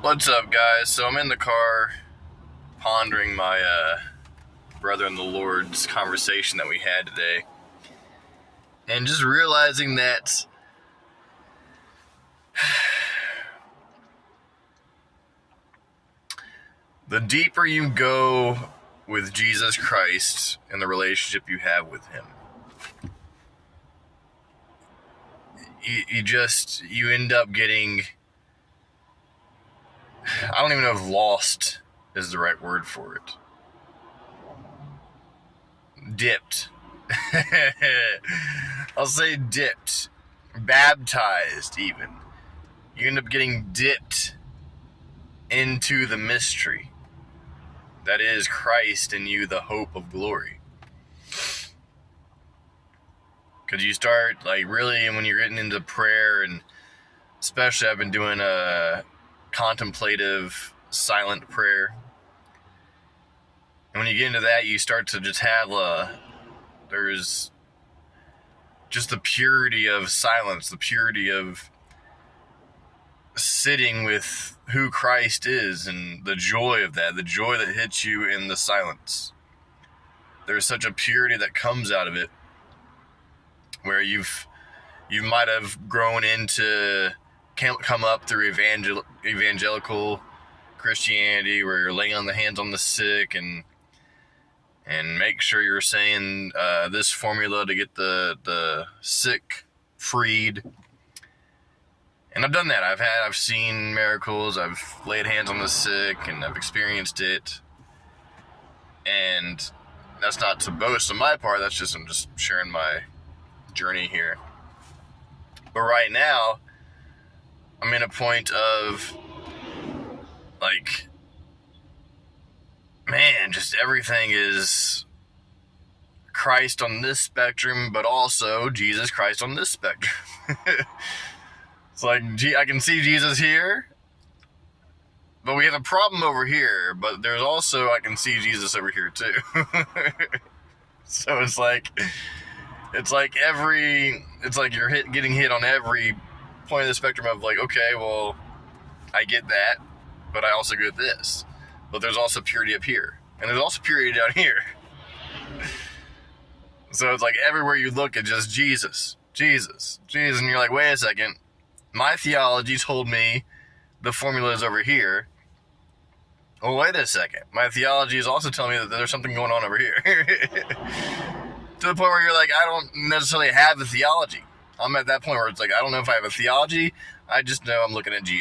What's up, guys? So I'm in the car pondering my brother in the Lord's conversation that we had today, and just realizing that the deeper you go with Jesus Christ and the relationship you have with Him, you end up getting, I don't even know if lost is the right word for it. Dipped. I'll say dipped. Baptized, even. You end up getting dipped into the mystery that is Christ in you, the hope of glory. Because you start, really, when you're getting into prayer, and especially I've been doing a contemplative, silent prayer. And when you get into that, you start to just have there's just the purity of silence, the purity of sitting with who Christ is, and the joy of that, the joy that hits you in the silence. There's such a purity that comes out of it, where you might have grown into, come up through evangelical Christianity, where you're laying on the hands on the sick and make sure you're saying this formula to get the sick freed. And I've done that. I've seen miracles. I've laid hands on the sick, and I've experienced it. And that's not to boast on my part. I'm just sharing my journey here. But right now, I'm in a point of, just everything is Christ on this spectrum, but also Jesus Christ on this spectrum. It's like, I can see Jesus here, but we have a problem over here, but there's also, I can see Jesus over here too. So it's like you're getting hit on every point of the spectrum of okay, well, I get that, but I also get this. But there's also purity up here, and there's also purity down here. So it's everywhere you look, it's just Jesus, Jesus, Jesus, and you're like, wait a second. My theology told me the formula is over here. Well, wait a second. My theology is also telling me that there's something going on over here. To the point where you're like, I don't necessarily have a theology. I'm at that point where it's I don't know if I have a theology. I just know I'm looking at Jesus.